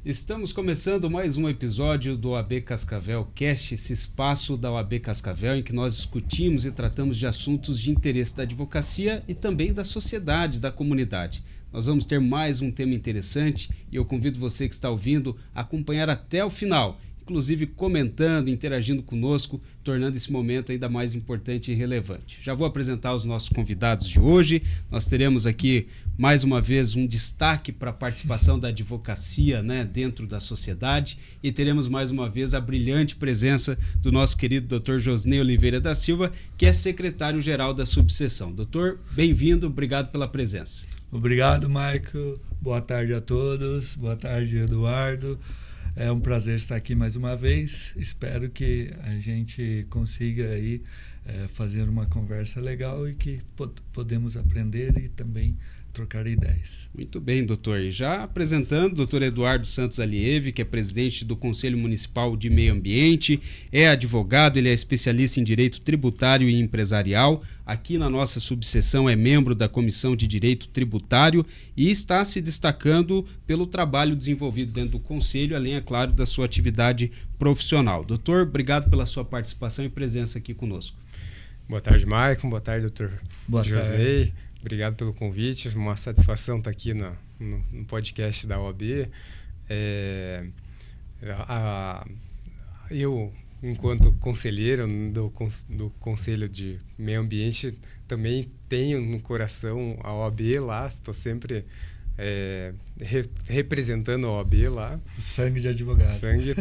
Estamos começando mais um episódio do OAB Cascavel Cast, esse espaço da OAB Cascavel em que nós discutimos e tratamos de assuntos de interesse da advocacia e também da sociedade, da comunidade. Nós vamos ter mais um tema interessante e eu convido você que está ouvindo a acompanhar até o final, inclusive comentando, interagindo conosco, tornando esse momento ainda mais importante e relevante. Já vou apresentar os nossos convidados de hoje. Nós teremos aqui, mais uma vez, um destaque para a participação da advocacia, dentro da sociedade, e teremos mais uma vez a brilhante presença do nosso querido Dr. Josney Oliveira da Silva, que é secretário-geral da subseção. Doutor, bem-vindo, obrigado pela presença. Obrigado, Michael. Boa tarde a todos. Boa tarde, Eduardo. É um prazer estar aqui mais uma vez. Espero que a gente consiga aí fazer uma conversa legal e que podemos aprender e também trocar ideias. Muito bem, doutor. E já apresentando o doutor Eduardo Santos Alieve, que é presidente do Conselho Municipal de Meio Ambiente, é advogado, ele é especialista em direito tributário e empresarial. Aqui na nossa subseção é membro da Comissão de Direito Tributário e está se destacando pelo trabalho desenvolvido dentro do Conselho, além, é claro, da sua atividade profissional. Doutor, obrigado pela sua participação e presença aqui conosco. Boa tarde, Maicon. Boa tarde, doutor Josney. Obrigado pelo convite. Uma satisfação estar aqui no podcast da OAB. Eu, enquanto conselheiro do Conselho de Meio Ambiente, também tenho no coração a OAB lá. Estou sempre representando a OAB lá. O sangue de advogado. O sangue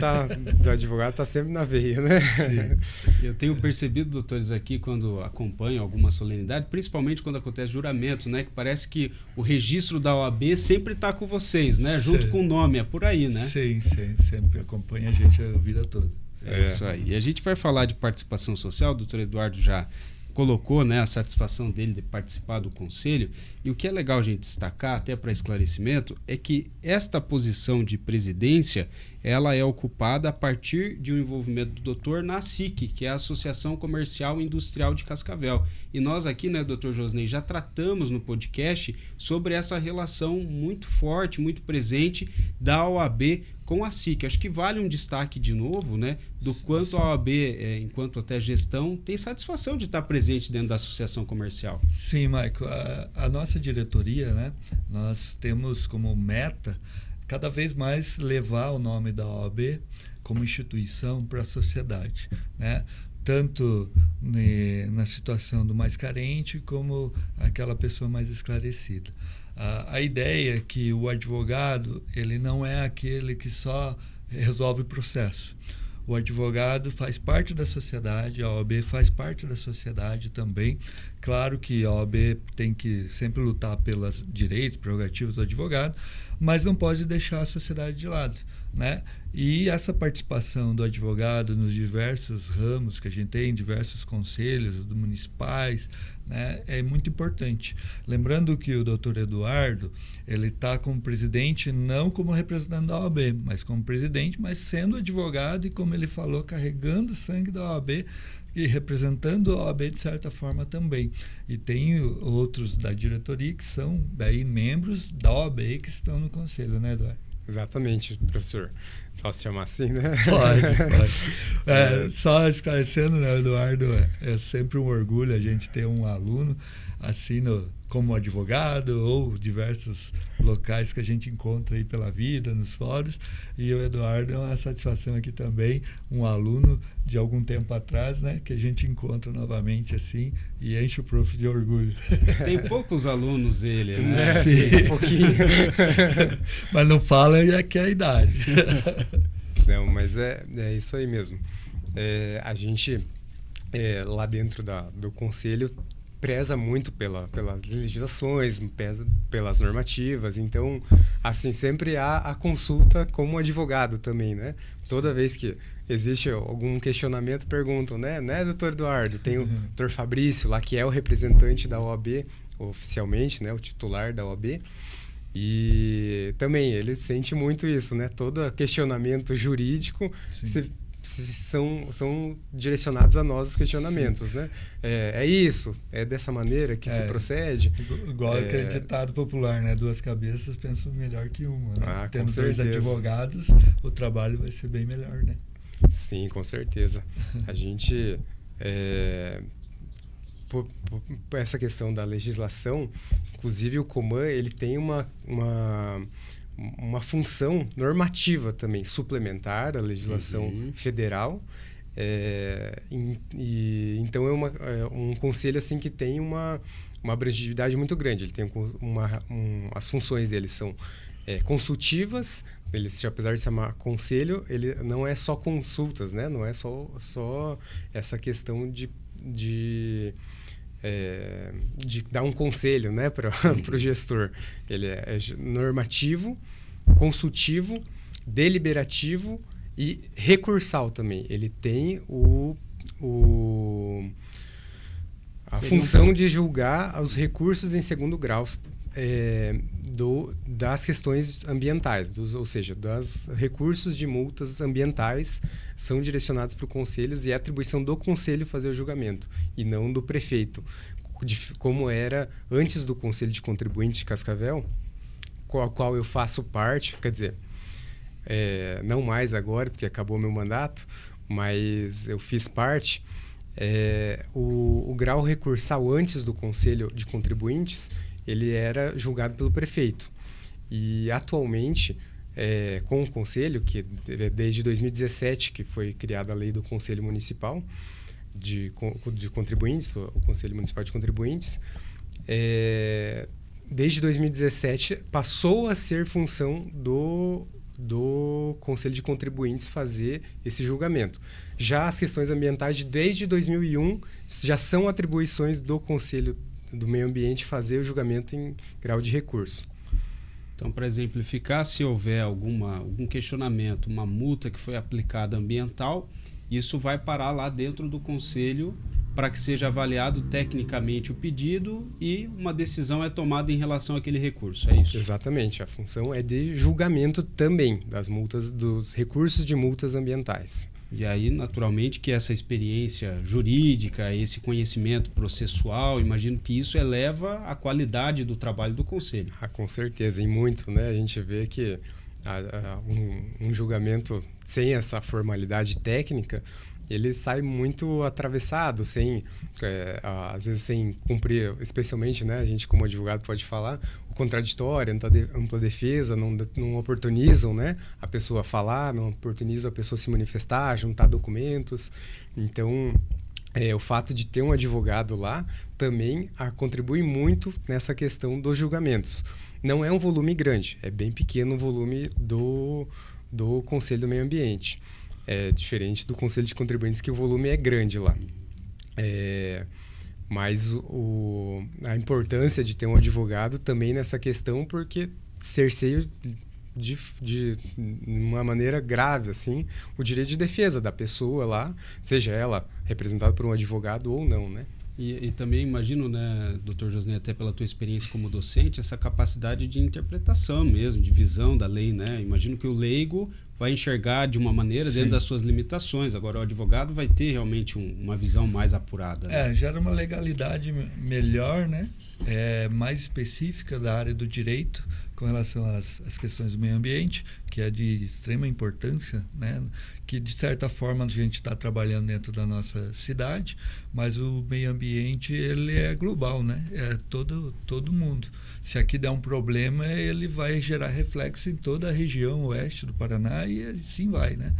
do advogado está sempre na veia, né? Sim. Eu tenho percebido, doutores, aqui quando acompanho alguma solenidade, principalmente quando acontece juramento, que parece que o registro da OAB sempre está com vocês, junto com o nome, é por aí, né? Sim, sempre acompanha a gente a vida toda. É isso aí. E a gente vai falar de participação social, o doutor Eduardo já colocou a satisfação dele de participar do conselho, e o que é legal a gente destacar, até para esclarecimento, é que esta posição de presidência, ela é ocupada a partir de um envolvimento do doutor na ASIC, que é a Associação Comercial e Industrial de Cascavel. E nós aqui, doutor Josney, já tratamos no podcast sobre essa relação muito forte, muito presente da OAB com a ASIC. Acho que vale um destaque de novo, do quanto a OAB, enquanto até gestão, tem satisfação de estar presente dentro da associação comercial. Sim, Michael. A nossa diretoria, nós temos como meta cada vez mais levar o nome da OAB como instituição para a sociedade, tanto na situação do mais carente como aquela pessoa mais esclarecida. A ideia é que o advogado ele não é aquele que só resolve o processo. O advogado faz parte da sociedade, a OAB faz parte da sociedade também. Claro que a OAB tem que sempre lutar pelos direitos, prerrogativas do advogado, mas não pode deixar a sociedade de lado, E essa participação do advogado nos diversos ramos que a gente tem, diversos conselhos municipais, é muito importante. Lembrando que o doutor Eduardo, ele está como presidente, não como representante da OAB, mas como presidente, mas sendo advogado e, como ele falou, carregando o sangue da OAB e representando a OAB de certa forma também. E tem outros da diretoria que são daí membros da OAB que estão no conselho, Eduardo? Exatamente, professor. Posso chamar assim, Pode. Só esclarecendo, Eduardo, é sempre um orgulho a gente ter um aluno assim como advogado ou diversos locais que a gente encontra aí pela vida, nos fóruns. E o Eduardo é uma satisfação aqui também, um aluno de algum tempo atrás, que a gente encontra novamente assim e enche o prof de orgulho. Tem poucos alunos ele, Sim. Um pouquinho. Mas não fala que é a idade. Não, mas é isso aí mesmo. A gente, lá dentro do conselho, preza muito pelas legislações, preza pelas normativas. Então, assim, sempre há a consulta como advogado também, Toda vez que existe algum questionamento, perguntam, doutor Eduardo? Tem o doutor Fabrício lá, que é o representante da OAB, oficialmente, o titular da OAB. E também ele sente muito isso, todo questionamento jurídico, são direcionados a nós os questionamentos, né? É isso? É dessa maneira que se procede? Igual aquele ditado popular, né? 2 cabeças pensam melhor que uma. Né? Tendo 2 advogados, o trabalho vai ser bem melhor, né? Sim, com certeza. A gente... por essa questão da legislação, inclusive o Coman, ele tem uma função normativa também, suplementar à legislação federal. Então é um conselho assim que tem uma abrangentividade muito grande. Ele tem as funções dele são consultivas. Ele, apesar de se chamar conselho, ele não é só consultas, né? Não é só essa questão de dar um conselho, né, para o gestor. Ele é normativo, consultivo, deliberativo e recursal também. Ele tem a função de julgar os recursos em segundo grau das questões ambientais, ou seja, dos recursos de multas ambientais são direcionados para o conselho e é atribuição do conselho fazer o julgamento e não do prefeito, como era antes do Conselho de Contribuinte de Cascavel, qual eu faço parte, quer dizer, não mais agora, porque acabou meu mandato, mas eu fiz parte. O grau recursal antes do Conselho de Contribuintes, ele era julgado pelo prefeito. E atualmente, com o Conselho, que desde 2017 que foi criada a lei do Conselho Municipal de Contribuintes, o Conselho Municipal de Contribuintes, desde 2017 passou a ser função do Conselho de Contribuintes fazer esse julgamento. Já as questões ambientais, desde 2001, já são atribuições do Conselho do Meio Ambiente fazer o julgamento em grau de recurso. Então, para exemplificar, se houver algum questionamento, uma multa que foi aplicada ambiental, isso vai parar lá dentro do Conselho para que seja avaliado tecnicamente o pedido e uma decisão é tomada em relação àquele recurso, é isso? Exatamente, a função é de julgamento também das multas, dos recursos de multas ambientais. E aí, naturalmente, que essa experiência jurídica, esse conhecimento processual, imagino que isso eleva a qualidade do trabalho do Conselho. Com certeza, e muito, né? A gente vê que um julgamento sem essa formalidade técnica, ele sai muito atravessado, às vezes sem cumprir, especialmente, né, a gente como advogado pode falar, o contraditório, ampla defesa, não oportunizam, né, a pessoa falar, não oportunizam a pessoa se manifestar, juntar documentos. Então, o fato de ter um advogado lá também contribui muito nessa questão dos julgamentos. Não é um volume grande, é bem pequeno o volume do Conselho do Meio Ambiente. É diferente do Conselho de Contribuintes, que o volume é grande lá. Mas a importância de ter um advogado também nessa questão, porque cerceia de uma maneira grave assim, o direito de defesa da pessoa lá, seja ela representada por um advogado ou não, né? E também imagino, né, Dr. Josney, até pela tua experiência como docente, essa capacidade de interpretação mesmo, de visão da lei, né? Imagino que o leigo vai enxergar de uma maneira dentro das suas limitações. Agora, o advogado vai ter realmente uma visão mais apurada. Né? Gera uma legalidade melhor, né? Mais específica da área do direito com relação às questões do meio ambiente, que é de extrema importância, né? Que de certa forma a gente está trabalhando dentro da nossa cidade, mas o meio ambiente ele é global, né? É todo mundo. Se aqui der um problema, ele vai gerar reflexo em toda a região oeste do Paraná e assim vai, né?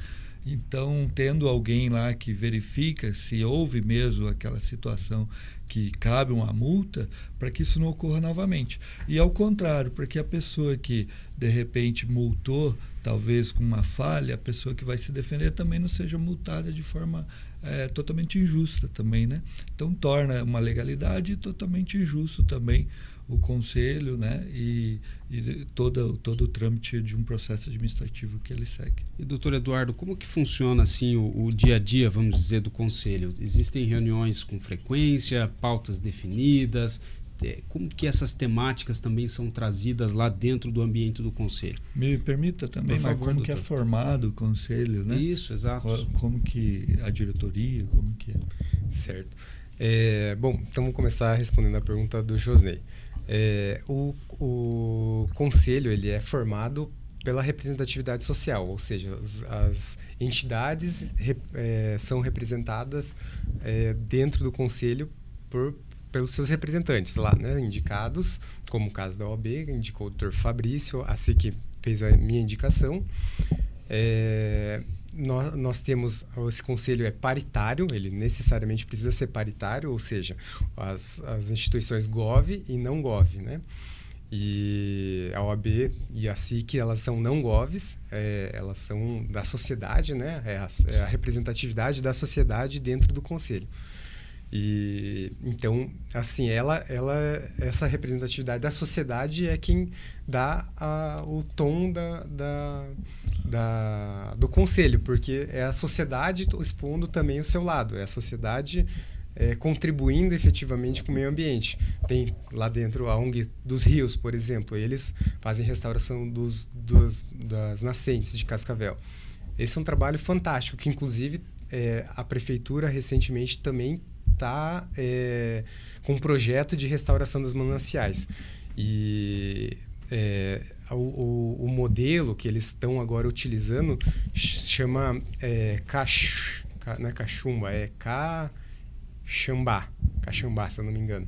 Então, tendo alguém lá que verifica se houve mesmo aquela situação que cabe uma multa, para que isso não ocorra novamente. E ao contrário, para que a pessoa que de repente multou, talvez com uma falha, a pessoa que vai se defender também não seja multada de forma totalmente injusta também, né? Então torna uma legalidade totalmente injusto também o conselho, né? E todo o trâmite de um processo administrativo que ele segue. E, doutor Eduardo, como que funciona assim o dia a dia, vamos dizer, do conselho? Existem reuniões com frequência, pautas definidas, como que essas temáticas também são trazidas lá dentro do ambiente do Conselho? Me permita também, Por favor, como que é doutor. formado o Conselho, né? Isso, exato. Como que a diretoria, como que é? Certo. Bom, então vamos começar respondendo a pergunta do Josney. O Conselho ele é formado pela representatividade social, ou seja, as entidades são representadas dentro do Conselho pelos seus representantes lá, né, indicados, como o caso da OAB, indicou o Dr. Fabrício, assim que fez a minha indicação. Nós temos, esse conselho é paritário, ele necessariamente precisa ser paritário, ou seja, as instituições GOV e não GOV, né? E a OAB e a SIC, elas são não GOVs, elas são da sociedade, né? É a representatividade da sociedade dentro do conselho. E então, assim, essa representatividade da sociedade é quem dá o tom do conselho, porque é a sociedade expondo também o seu lado, é a sociedade contribuindo efetivamente com o meio ambiente. Tem lá dentro a ONG dos Rios, por exemplo, eles fazem restauração das nascentes de Cascavel. Esse é um trabalho fantástico, que inclusive a prefeitura recentemente também está com um projeto de restauração dos mananciais. E o modelo que eles estão agora utilizando chama não é cachumba, é caxambá, se eu não me engano.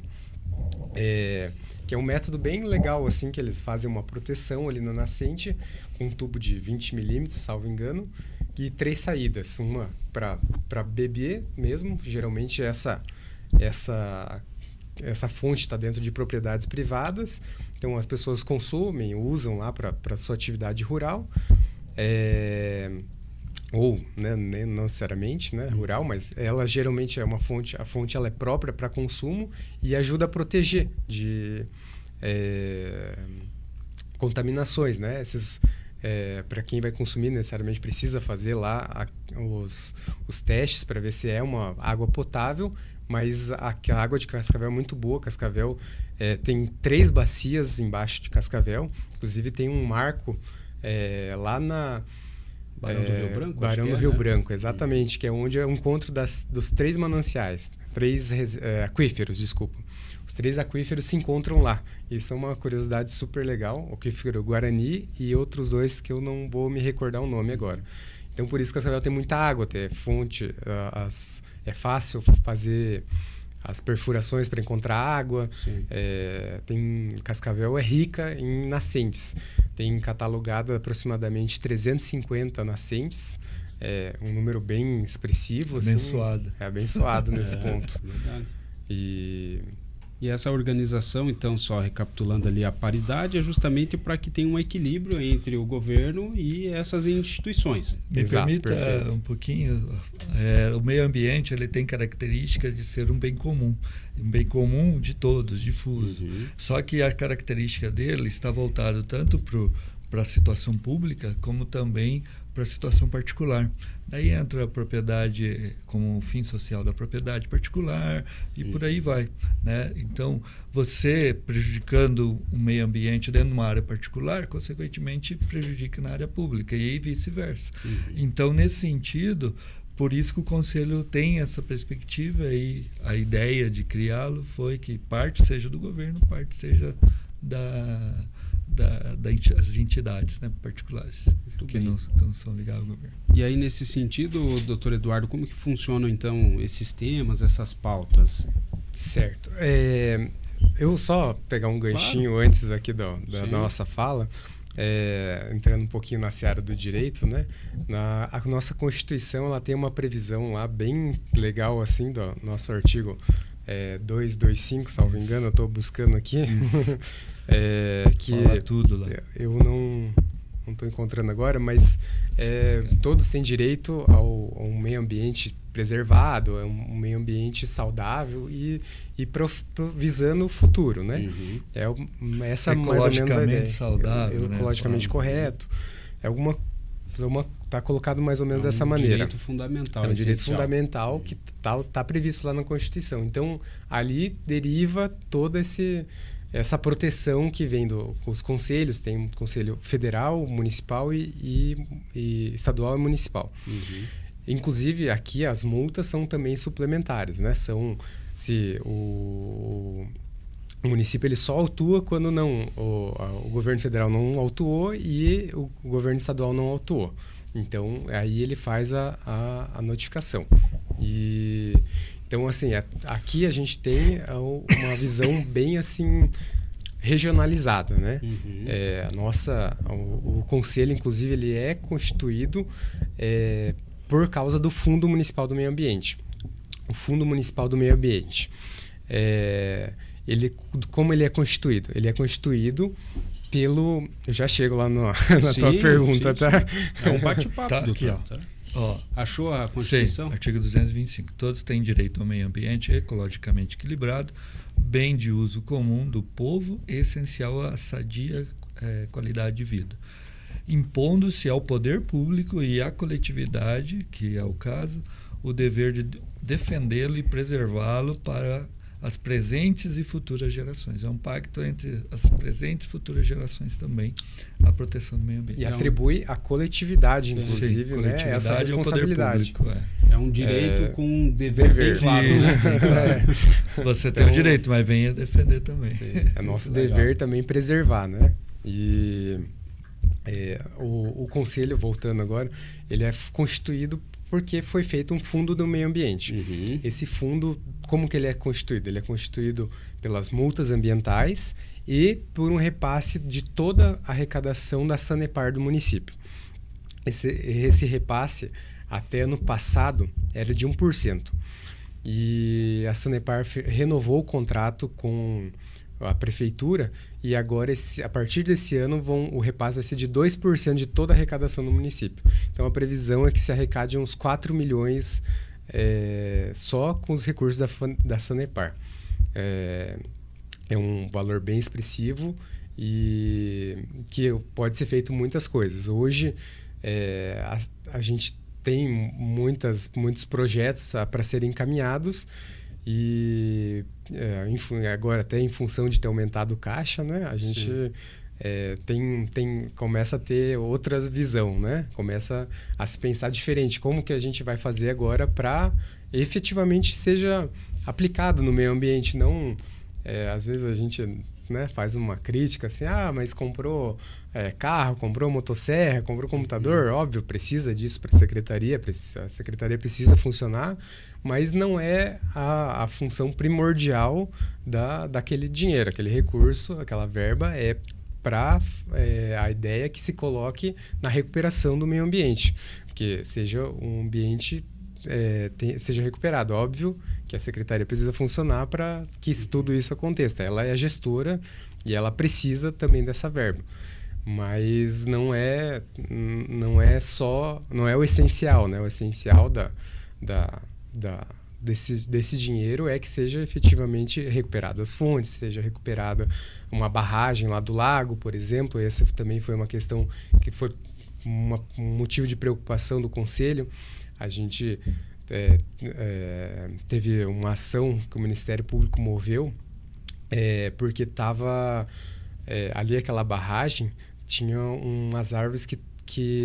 Que é um método bem legal, assim, que eles fazem uma proteção ali na nascente, com um tubo de 20 milímetros, salvo engano, e 3 saídas. Uma para beber mesmo, geralmente essa fonte está dentro de propriedades privadas, então as pessoas consomem, usam lá para sua atividade rural, ou né, não necessariamente, né, rural, mas ela geralmente é uma fonte, a fonte ela é própria para consumo e ajuda a proteger de contaminações, né? Para quem vai consumir, necessariamente precisa fazer lá os testes para ver se é uma água potável, mas a água de Cascavel é muito boa. Cascavel tem 3 bacias embaixo de Cascavel, inclusive tem um marco lá na Barão do Rio Branco? Barão do Rio Branco, exatamente, que é onde é o encontro dos 3 mananciais, 3 aquíferos, desculpa. Os 3 aquíferos se encontram lá. Isso é uma curiosidade super legal. O aquífero Guarani e outros 2 que eu não vou me recordar o nome agora. Então, por isso que Cascavel tem muita água, tem fonte, é fácil fazer as perfurações para encontrar água. Cascavel é rica em nascentes. Tem catalogado aproximadamente 350 nascentes. Um número bem expressivo. Abençoado. Assim, abençoado nesse ponto. Verdade. E essa organização, então, só recapitulando ali, a paridade é justamente para que tenha um equilíbrio entre o governo e essas instituições. Me permita um pouquinho, o meio ambiente ele tem características de ser um bem comum de todos, difuso. Uhum. Só que a característica dele está voltada tanto para a situação pública como também para a situação particular. Daí entra a propriedade como fim social da propriedade particular e por aí vai, né? Então, você prejudicando o meio ambiente dentro de uma área particular, consequentemente prejudica na área pública e vice-versa. Uhum. Então, nesse sentido, por isso que o Conselho tem essa perspectiva e a ideia de criá-lo foi que parte seja do governo, parte seja das entidades, né, particulares que não são ligadas ao governo. E aí, nesse sentido, doutor Eduardo, como que funcionam, então, esses temas, essas pautas? Certo. Eu só pegar um ganchinho antes aqui da nossa fala, entrando um pouquinho na seara do direito, né? A nossa Constituição ela tem uma previsão lá bem legal, assim, do nosso artigo 225, salvo engano, eu estou buscando aqui. Que fala tudo lá. Eu não estou encontrando agora, mas todos têm direito ao um meio ambiente preservado, a um meio ambiente saudável e visando o futuro, né? Uhum. Essa mais ou menos a ideia. Saudável, ecologicamente correto. É alguma tá colocado mais ou menos dessa maneira. É um direito fundamental. É um direito fundamental que tá previsto lá na Constituição. Então, ali deriva toda essa proteção que vem dos conselhos. Tem um conselho federal, municipal e estadual e municipal. Uhum. Inclusive, aqui as multas são também suplementares, né? Se o município ele só autua quando o governo federal não autuou e o governo estadual não autuou. Então, aí ele faz a notificação. Então, assim, aqui a gente tem uma visão bem, assim, regionalizada, né? Uhum. O conselho, inclusive, ele é constituído por causa do Fundo Municipal do Meio Ambiente. O Fundo Municipal do Meio Ambiente. Como ele é constituído? Ele é constituído pelo... Eu já chego lá na tua pergunta, sim, tá? É um bate-papo, Tá, doutor. aqui, ó. Achou a Constituição? Sim, artigo 225. Todos têm direito ao meio ambiente ecologicamente equilibrado, bem de uso comum do povo, essencial à sadia qualidade de vida, impondo-se ao poder público e à coletividade, que é o caso, o dever de defendê-lo e preservá-lo para as presentes e futuras gerações. É um pacto entre as presentes e futuras gerações também, a proteção do meio ambiente. E atribui à coletividade, inclusive, sim, né, essa responsabilidade. É um direito com um dever. Claro, né? Você tem o direito, mas venha defender também. É nosso dever também preservar, né? E o conselho, voltando agora, ele é constituído porque foi feito um fundo do meio ambiente. Uhum. Esse fundo, como que ele é constituído? Ele é constituído pelas multas ambientais e por um repasse de toda a arrecadação da Sanepar do município. Esse repasse, até ano passado, era de 1%. E a Sanepar renovou o contrato com a prefeitura e agora, a partir desse ano, o repasse vai ser de 2% de toda a arrecadação do município. Então, a previsão é que se arrecade uns 4 milhões só com os recursos da Sanepar. É um valor bem expressivo e que pode ser feito muitas coisas. Hoje, a gente tem muitos projetos para serem encaminhados e agora até em função de ter aumentado o caixa, né? A gente começa a ter outra visão, né? Começa a se pensar diferente. Como que a gente vai fazer agora para efetivamente seja aplicado no meio ambiente? Não, às vezes a gente, né, faz uma crítica assim, mas comprou carro, comprou motosserra, comprou computador, óbvio, precisa disso para a secretaria precisa funcionar, mas não é a função primordial daquele dinheiro, aquele recurso, aquela verba para a ideia é que se coloque na recuperação do meio ambiente, que seja um ambiente seja recuperado. Óbvio que a secretaria precisa funcionar para que tudo isso aconteça. Ela é a gestora e ela precisa também dessa verba. Mas não é o essencial, né? O essencial desse dinheiro é que seja efetivamente recuperada as fontes, seja recuperada uma barragem lá do lago, por exemplo. Essa também foi uma questão que foi um motivo de preocupação do Conselho. A gente teve uma ação que o Ministério Público moveu porque estava ali aquela barragem, tinha umas árvores que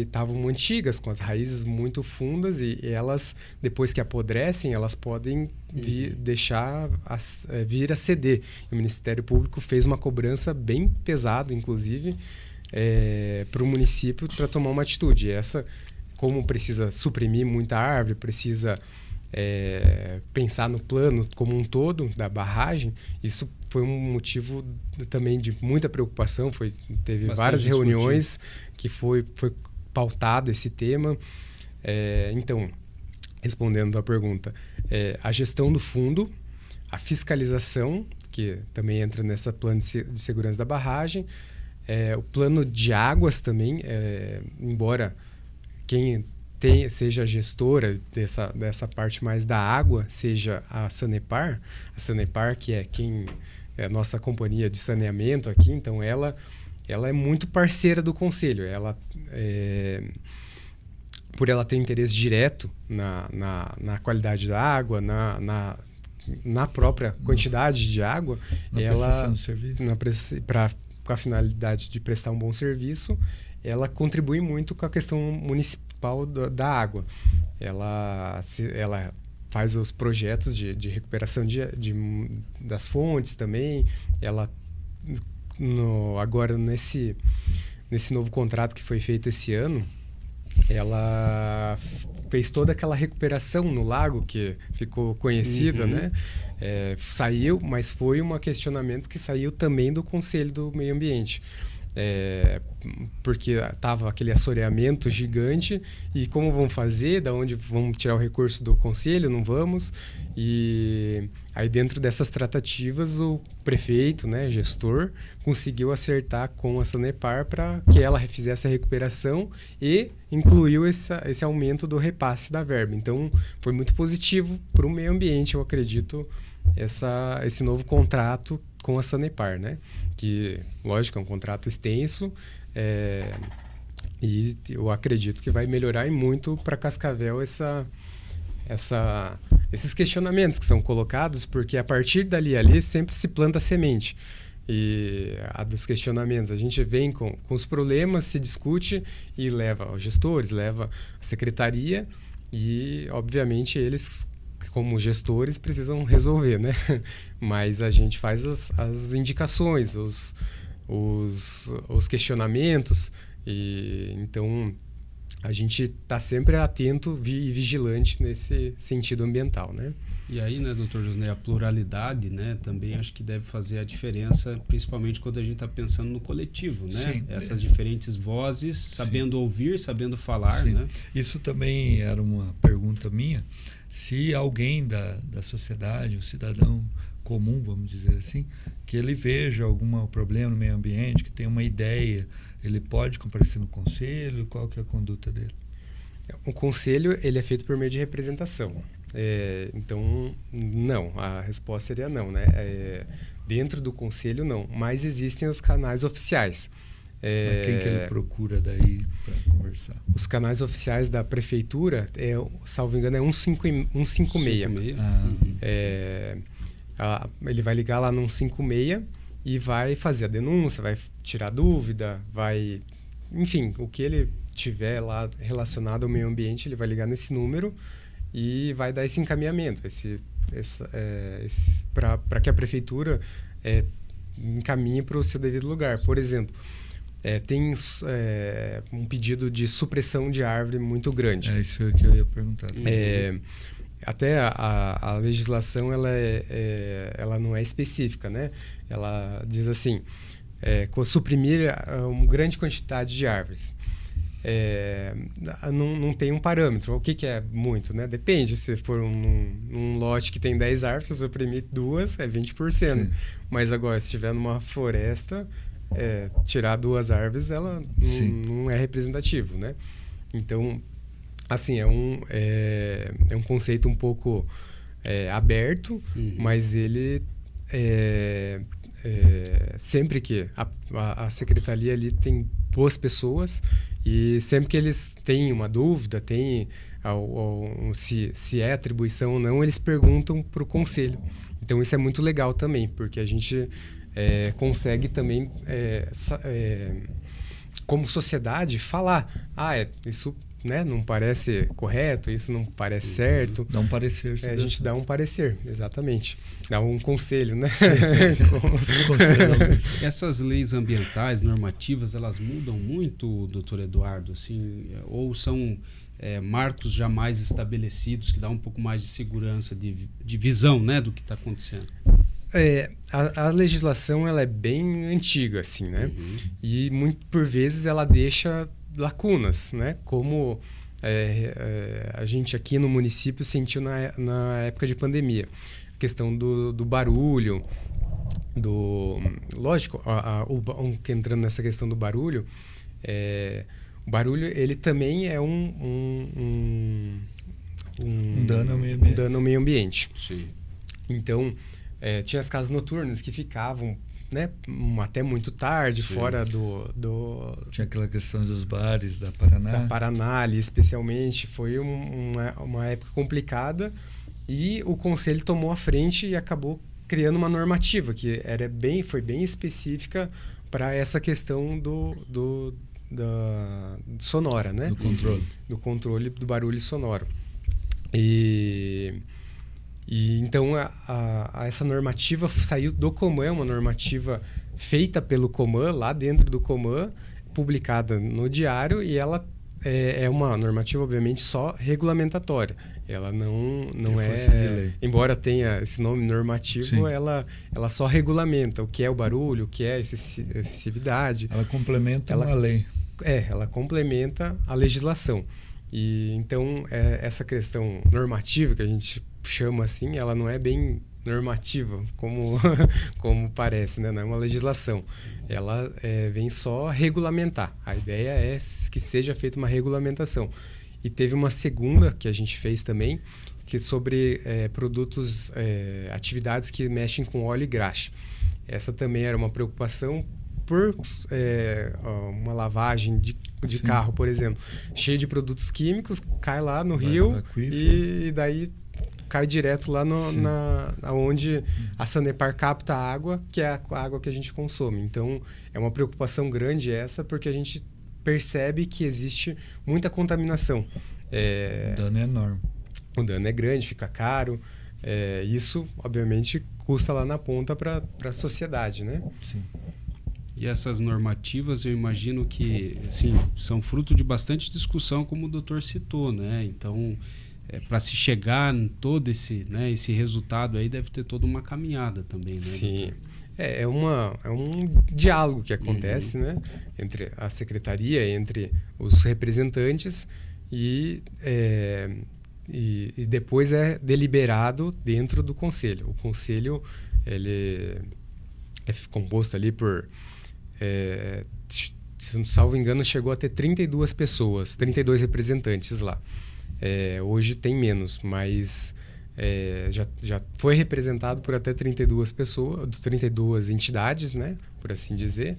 estavam antigas, com as raízes muito fundas e elas, depois que apodrecem, elas podem vir a ceder. E o Ministério Público fez uma cobrança bem pesada, inclusive, para o município para tomar uma atitude. E como precisa suprimir muita árvore, precisa pensar no plano como um todo da barragem, isso foi um motivo também de muita preocupação. Teve bastante várias reuniões que foi pautado esse tema. Então, respondendo à pergunta, a gestão do fundo, a fiscalização, que também entra nessa plano de segurança da barragem, o plano de águas também, embora quem seja a gestora dessa parte mais da água, seja a Sanepar, que é a nossa companhia de saneamento aqui, então ela é muito parceira do Conselho. Ela por ela ter interesse direto na qualidade da água, na própria quantidade de água, ela, com a finalidade de prestar um bom serviço, ela contribui muito com a questão municipal da água. Ela faz os projetos de recuperação das fontes também. Ela, agora, nesse novo contrato que foi feito esse ano, ela fez toda aquela recuperação no lago que ficou conhecida, né? Saiu, mas foi um questionamento que saiu também do Conselho do Meio Ambiente. Porque estava aquele assoreamento gigante e como vão fazer, da onde vamos tirar o recurso do conselho, não vamos, e aí dentro dessas tratativas o prefeito, né, gestor, conseguiu acertar com a Sanepar para que ela fizesse a recuperação e incluiu esse aumento do repasse da verba. Então foi muito positivo para o meio ambiente, eu acredito, esse novo contrato com a Sanepar, né? Que, lógico, é um contrato extenso, e eu acredito que vai melhorar muito para Cascavel esses questionamentos que são colocados, porque a partir ali sempre se planta semente. E a dos questionamentos, a gente vem com os problemas, se discute e leva aos gestores, leva à secretaria e, obviamente, eles, como gestores, precisam resolver, né? Mas a gente faz as indicações, os questionamentos, e então a gente está sempre atento e vigilante nesse sentido ambiental, né? E aí, né, doutor Josnei, a pluralidade, né, também acho que deve fazer a diferença, principalmente quando a gente está pensando no coletivo, né? Sim. Essas diferentes vozes, sabendo ouvir, sabendo falar, Sim. né? Isso também era uma pergunta minha. Se alguém da sociedade, um cidadão comum, vamos dizer assim, que ele veja algum problema no meio ambiente, que tem uma ideia, ele pode comparecer no conselho? Qual que é a conduta dele? O conselho, ele é feito por meio de representação. Então, não. A resposta seria não, né? Dentro do conselho, não. Mas existem os canais oficiais. Mas quem que ele procura daí para conversar? Os canais oficiais da prefeitura, salvo engano, é 156. Ele vai ligar lá no 156 e vai fazer a denúncia, vai tirar dúvida, enfim, o que ele tiver lá relacionado ao meio ambiente, ele vai ligar nesse número e vai dar esse encaminhamento, para que a prefeitura encaminhe para o seu devido lugar. Por exemplo, tem um pedido de supressão de árvore muito grande. É isso que eu ia perguntar. Até a legislação ela não é específica, né? Ela diz assim, suprimir uma grande quantidade de árvores. Não tem um parâmetro. O que é muito, né? Depende. Se for um lote que tem 10 árvores, se suprimir 2, é 20%. Sim. Mas agora, se estiver numa floresta, tirar 2 árvores, ela não é representativo, né? Então, assim, é um conceito um pouco aberto, mas ele sempre que a secretaria ali tem boas pessoas e sempre que eles têm uma dúvida, se é atribuição ou não, eles perguntam para o conselho. Então isso é muito legal também, porque a gente consegue também, como sociedade, falar, isso, né, não parece correto, isso não parece certo. Dá um parecer. A gente dá um parecer, exatamente. Dá um conselho, né? Essas leis ambientais, normativas, elas mudam muito, doutor Eduardo, assim, ou são marcos jamais estabelecidos que dá um pouco mais de segurança, de visão, né, do que está acontecendo? A legislação, ela é bem antiga, assim, né? E muito por vezes ela deixa lacunas, né? Como a gente aqui no município sentiu na época de pandemia. A questão do barulho, lógico, entrando nessa questão do barulho, o barulho, ele também é um dano ao meio ambiente. Sim. Então, tinha as casas noturnas que ficavam né, até muito tarde, Sim. fora do... Tinha aquela questão dos bares da Paraná. Da Paraná ali, especialmente. Foi uma época complicada e o Conselho tomou a frente e acabou criando uma normativa que foi bem específica para essa questão da sonora, né? Do controle do barulho sonoro. E então essa normativa saiu do Coman, uma normativa feita pelo Coman, lá dentro do Coman, publicada no diário, e ela é uma normativa, obviamente, só regulamentatória. Ela não é... Embora tenha esse nome normativo, ela só regulamenta o que é o barulho, o que é a excessividade. Ela complementa uma lei. Ela complementa a legislação. E então, essa questão normativa, que a gente chama assim, ela não é bem normativa, como parece, né? Não é uma legislação. Ela vem só regulamentar. A ideia é que seja feita uma regulamentação. E teve uma segunda que a gente fez também, que é sobre produtos, atividades que mexem com óleo e graxa. Essa também era uma preocupação por uma lavagem de carro, por exemplo, cheio de produtos químicos, cai lá no rio e daí cai direto lá onde a Sanepar capta a água, que é a água que a gente consome. Então, é uma preocupação grande essa, porque a gente percebe que existe muita contaminação. O dano é enorme. O dano é grande, fica caro. Isso, obviamente, custa lá na ponta para a sociedade, né? Sim. E essas normativas, eu imagino que assim, são fruto de bastante discussão, como o doutor citou, né? Então, para se chegar em todo esse resultado aí, deve ter toda uma caminhada também, né? Sim. É um diálogo que acontece, né? Entre a secretaria, entre os representantes e depois é deliberado dentro do conselho. O conselho, ele é composto ali por... se não salvo engano, chegou a ter 32 pessoas, 32 representantes lá. Hoje tem menos, mas já foi representado por até 32 pessoas, 32 entidades, né, por assim dizer.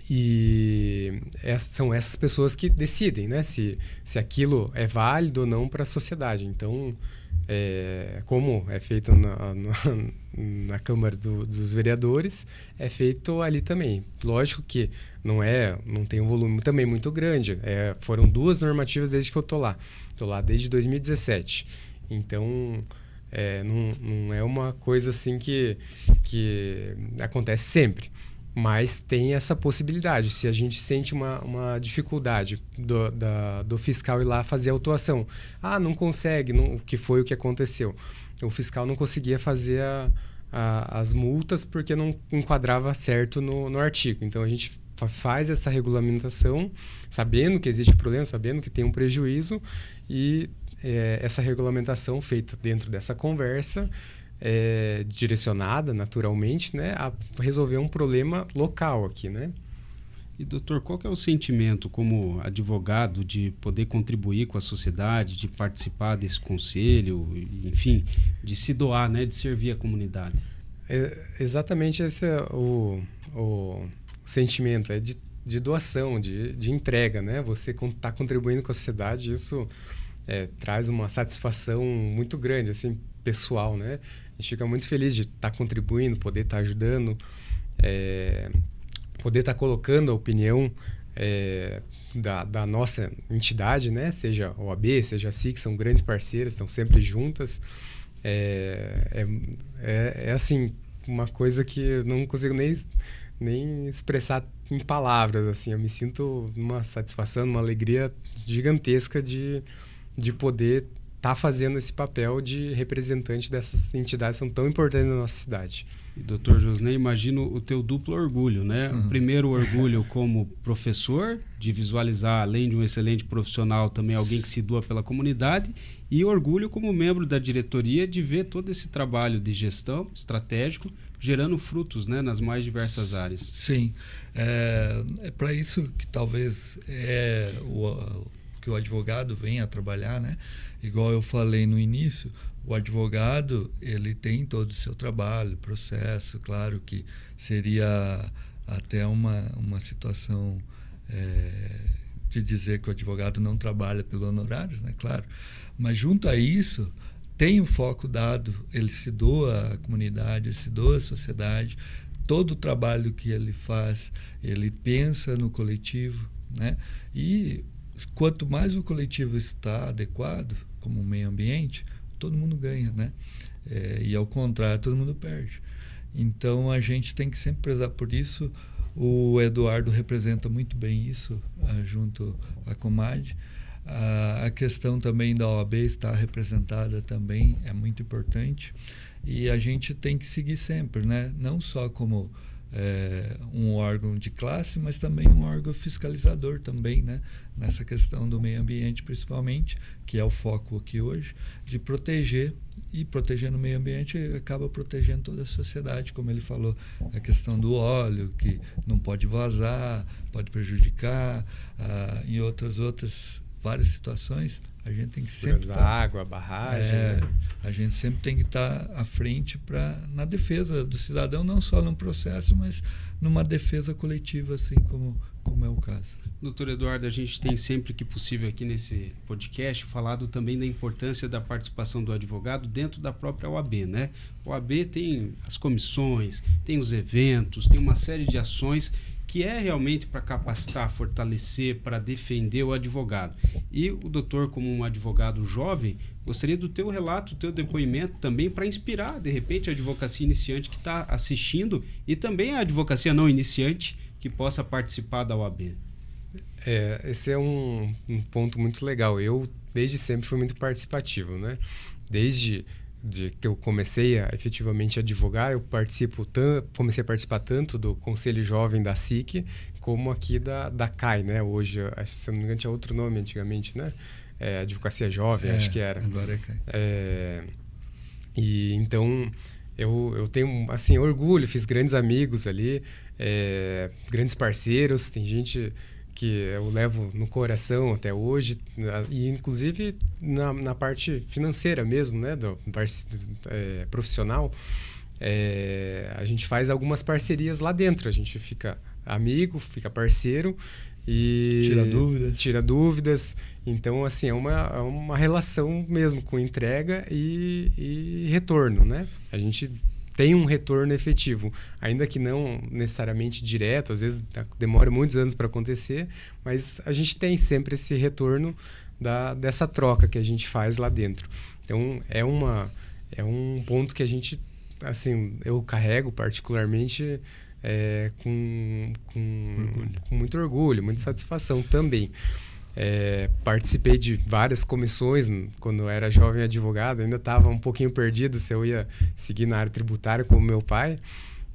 E são essas pessoas que decidem, né, se aquilo é válido ou não para a sociedade. Então, como é feito na Câmara dos Vereadores, é feito ali também. Lógico que não tem um volume também muito grande. Foram 2 normativas desde que eu estou lá. Estou lá desde 2017. Então, não é uma coisa assim que acontece sempre. Mas tem essa possibilidade. Se a gente sente uma dificuldade do fiscal ir lá fazer a autuação. Não consegue, o que foi o que aconteceu. O fiscal não conseguia fazer as multas porque não enquadrava certo no artigo. Então, a gente faz essa regulamentação, sabendo que existe problema, sabendo que tem um prejuízo, e essa regulamentação feita dentro dessa conversa, direcionada naturalmente, né, a resolver um problema local aqui, né? E doutor, qual que é o sentimento como advogado de poder contribuir com a sociedade, de participar desse conselho, enfim, de se doar, né, de servir a comunidade? Exatamente esse é o sentimento, de doação, de entrega, né? Você está contribuindo com a sociedade, isso traz uma satisfação muito grande, assim, pessoal, né? A gente fica muito feliz de estar contribuindo, poder estar ajudando, poder estar colocando a opinião da nossa entidade, né? Seja a OAB, seja a SIC, são grandes parceiras, estão sempre juntas. Assim, uma coisa que eu não consigo nem expressar em palavras, assim. Eu me sinto numa satisfação, numa alegria gigantesca de poder estar fazendo esse papel de representante dessas entidades que são tão importantes na nossa cidade. E, doutor Josney, imagino o teu duplo orgulho, né? O primeiro orgulho como professor, de visualizar, além de um excelente profissional, também alguém que se doa pela comunidade, e orgulho como membro da diretoria de ver todo esse trabalho de gestão estratégico gerando frutos, né, nas mais diversas áreas. Sim, é para isso que talvez o que o advogado vem a trabalhar, né? Igual eu falei no início, o advogado, ele tem todo o seu trabalho, processo, claro que seria até uma situação de dizer que o advogado não trabalha pelo honorários, né? Claro. Mas junto a isso, tem o foco dado, ele se doa à comunidade, ele se doa à sociedade, todo o trabalho que ele faz, ele pensa no coletivo, né? E quanto mais o coletivo está adequado, como o meio ambiente, todo mundo ganha, né? E ao contrário, todo mundo perde. Então a gente tem que sempre prezar por isso. O Eduardo representa muito bem isso junto à Comad. A questão também da OAB estar representada também é muito importante. E a gente tem que seguir sempre, né? Não só como um órgão de classe, mas também um órgão fiscalizador também, né? Nessa questão do meio ambiente, principalmente, que é o foco aqui hoje, de proteger. E protegendo o meio ambiente acaba protegendo toda a sociedade, como ele falou, a questão do óleo, que não pode vazar, pode prejudicar, em outras várias situações, a gente tem que sempre água, barragem, né? A gente sempre tem que estar à frente na defesa do cidadão, não só num processo, mas numa defesa coletiva, assim como é o caso. Doutor Eduardo, a gente tem sempre que possível aqui nesse podcast falado também da importância da participação do advogado dentro da própria OAB, né? A OAB tem as comissões, tem os eventos, tem uma série de ações que é realmente para capacitar, fortalecer, para defender o advogado. E o doutor, como um advogado jovem, gostaria do teu relato, do teu depoimento também para inspirar, de repente, a advocacia iniciante que está assistindo e também a advocacia não iniciante que possa participar da OAB. Esse é um ponto muito legal. Eu, desde sempre, fui muito participativo, né? Desde que eu comecei a efetivamente advogar, eu comecei a participar tanto do Conselho Jovem da SIC, como aqui da CAI, né? Hoje, se não me engano, tinha outro nome antigamente, né? Advocacia Jovem, acho que era. Agora é CAI. E então, eu tenho, assim, orgulho, fiz grandes amigos ali, grandes parceiros, tem gente que eu levo no coração até hoje, e inclusive na parte financeira mesmo, né, profissional, a gente faz algumas parcerias lá dentro, a gente fica amigo, fica parceiro e tira dúvidas. Então, assim, é uma relação mesmo com entrega e retorno, né? A gente tem um retorno efetivo, ainda que não necessariamente direto, às vezes demora muitos anos para acontecer, mas a gente tem sempre esse retorno dessa troca que a gente faz lá dentro. Então, é um ponto que a gente, assim, eu carrego particularmente com muito orgulho, muita satisfação também. Participei de várias comissões quando eu era jovem advogado, ainda estava um pouquinho perdido se eu ia seguir na área tributária como meu pai,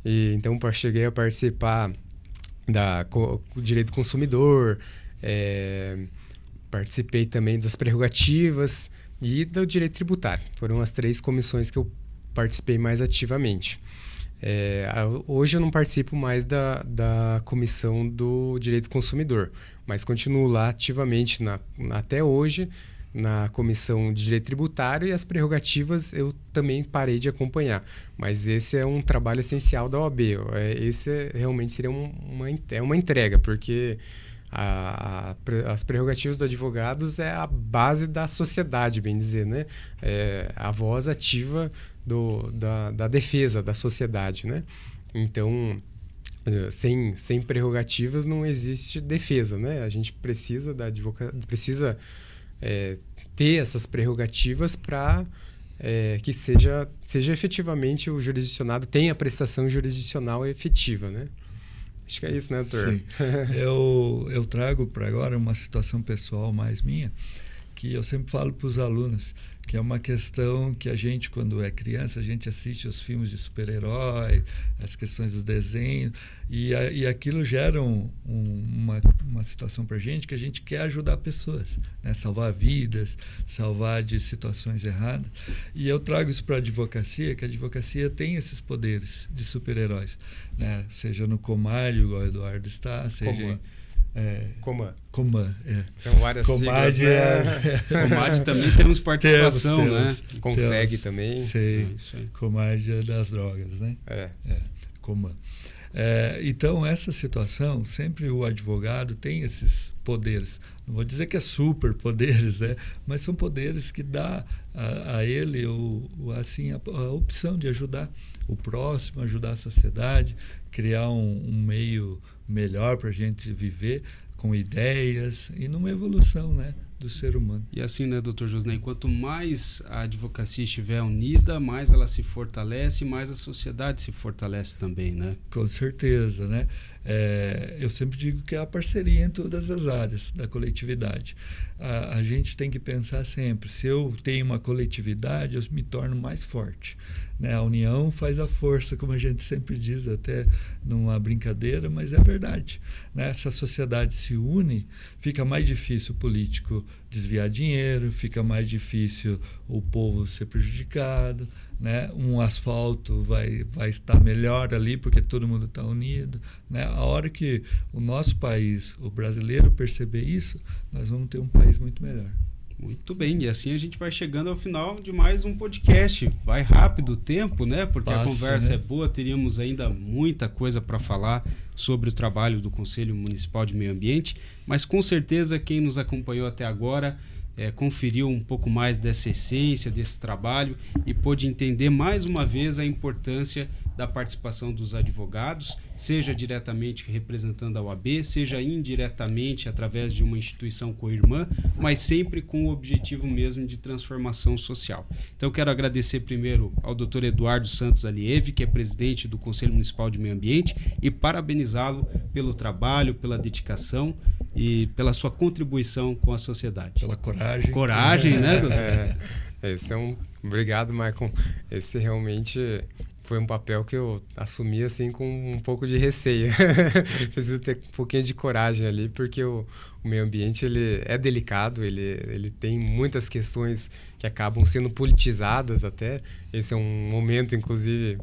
e então cheguei a participar do direito do consumidor, participei também das prerrogativas e do direito tributário. Foram as 3 comissões que eu participei mais ativamente. Hoje eu não participo mais da comissão do direito do consumidor, mas continuo lá ativamente até hoje na comissão de direito tributário, e as prerrogativas eu também parei de acompanhar. Mas esse é um trabalho essencial da OAB. Esse realmente seria uma entrega, porque as prerrogativas dos advogados é a base da sociedade, bem dizer, né? A voz ativa da defesa da sociedade, né? Então, sem prerrogativas não existe defesa, né? A gente precisa precisa ter essas prerrogativas para que seja efetivamente o jurisdicionado tenha a prestação jurisdicional efetiva, né? Acho que é isso, né, doutor? Sim. Eu trago para agora uma situação pessoal mais minha, que eu sempre falo para os alunos, que é uma questão que a gente, quando é criança, a gente assiste os filmes de super-herói, as questões do desenho, e aquilo gera uma situação para a gente que a gente quer ajudar pessoas, né? Salvar vidas, salvar de situações erradas. E eu trago isso para a advocacia, que a advocacia tem esses poderes de super-heróis, né? Seja no Comalho, igual o Eduardo está, seja Coman. Coman, São várias siglas, né? Comad também temos participação, temos. né? Consegue também. Sei, Isso aí. Comad das drogas, né? Coman. Então, essa situação, sempre o advogado tem esses poderes. Não vou dizer que é super poderes, né? Mas são poderes que dá a ele assim, a opção de ajudar o próximo, ajudar a sociedade, criar um meio melhor para a gente viver com ideias e numa evolução, né, do ser humano. E assim, né, doutor Josnei, quanto mais a advocacia estiver unida, mais ela se fortalece, mais a sociedade se fortalece também, né? Com certeza, né? Eu sempre digo que é a parceria em todas as áreas da coletividade. A gente tem que pensar sempre, se eu tenho uma coletividade, eu me torno mais forte, né? A união faz a força, como a gente sempre diz, até numa brincadeira, mas é verdade, né? Se a sociedade se une, fica mais difícil o político desviar dinheiro, fica mais difícil o povo ser prejudicado, né? Um asfalto vai estar melhor ali porque todo mundo está unido, né? A hora que o nosso país, o brasileiro, perceber isso, nós vamos ter um país muito melhor. Muito bem, e assim a gente vai chegando ao final de mais um podcast. Vai rápido o tempo, né? Porque a conversa, né, é boa, teríamos ainda muita coisa para falar sobre o trabalho do Conselho Municipal de Meio Ambiente, mas com certeza quem nos acompanhou até agora conferiu um pouco mais dessa essência, desse trabalho e pôde entender mais uma vez a importância da participação dos advogados, seja diretamente representando a OAB, seja indiretamente através de uma instituição co-irmã, mas sempre com o objetivo mesmo de transformação social. Então eu quero agradecer primeiro ao Dr. Eduardo Santos Alieve, que é presidente do Conselho Municipal de Meio Ambiente, e parabenizá-lo pelo trabalho, pela dedicação e pela sua contribuição com a sociedade. Pela coragem. Coragem, né, doutor? Obrigado, Maicon. Esse realmente foi um papel que eu assumi assim com um pouco de receio. Preciso ter um pouquinho de coragem ali, porque o meio ambiente ele é delicado, ele tem muitas questões que acabam sendo politizadas até. Esse é um momento, inclusive,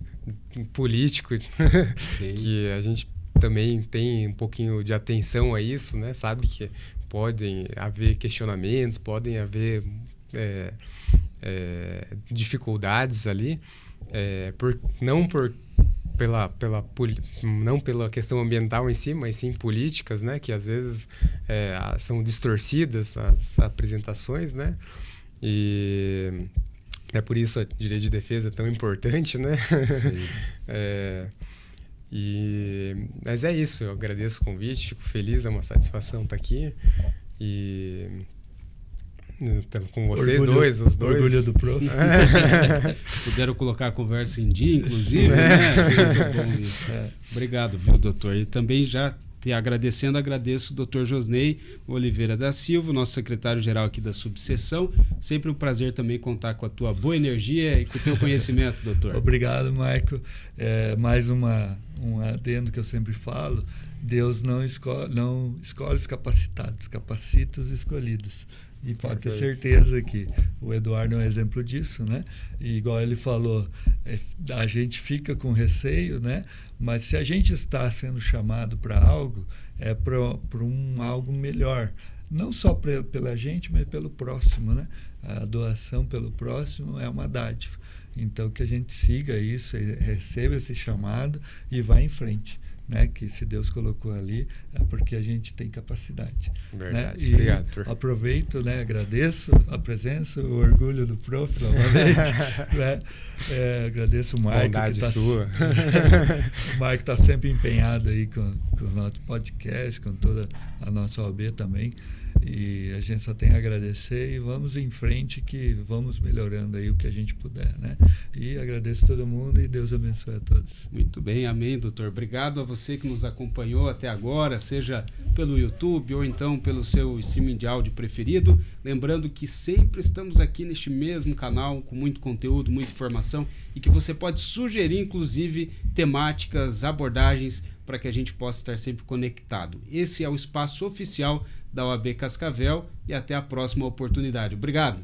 político, que a gente também tem um pouquinho de atenção a isso, né? Sabe que podem haver questionamentos, podem haver dificuldades ali, não pela questão ambiental em si, mas sim políticas, né? Que às vezes são distorcidas as apresentações, né? E é por isso a direito de defesa é tão importante, né? Mas é isso, eu agradeço o convite, fico feliz, é uma satisfação estar aqui e com vocês os dois. Orgulho do prof. Puderam colocar a conversa em dia, inclusive, né? Muito bom isso. Obrigado, viu, doutor? E também já agradeço o doutor Josnei Oliveira da Silva, nosso secretário-geral aqui da subseção. Sempre um prazer também contar com a tua boa energia e com o teu conhecimento, doutor. Obrigado, Maico. Mais um adendo que eu sempre falo: Deus não escolhe os capacitados, capacita os escolhidos. E pode ter certeza que o Eduardo é um exemplo disso, né? E igual ele falou, a gente fica com receio, né? Mas se a gente está sendo chamado para algo, é para algo melhor. Não só pela gente, mas pelo próximo, né? A doação pelo próximo é uma dádiva. Então, que a gente siga isso, receba esse chamado e vá em frente. Né, que se Deus colocou ali é porque a gente tem capacidade. Verdade. Né? E obrigado, doutor. Aproveito, né, agradeço a presença, o orgulho do prof novamente. Né? Agradeço o Maico. Bondade sua. O Maico está sempre empenhado aí com os nossos podcasts, com toda a nossa OAB também. E a gente só tem a agradecer e vamos em frente, que vamos melhorando aí o que a gente puder, né? E agradeço a todo mundo e Deus abençoe a todos. Muito bem, amém, doutor. Obrigado a você que nos acompanhou até agora, seja pelo YouTube ou então pelo seu streaming de áudio preferido. Lembrando que sempre estamos aqui neste mesmo canal com muito conteúdo, muita informação e que você pode sugerir, inclusive, temáticas, abordagens para que a gente possa estar sempre conectado. Esse é o espaço oficial da OAB Cascavel e até a próxima oportunidade. Obrigado.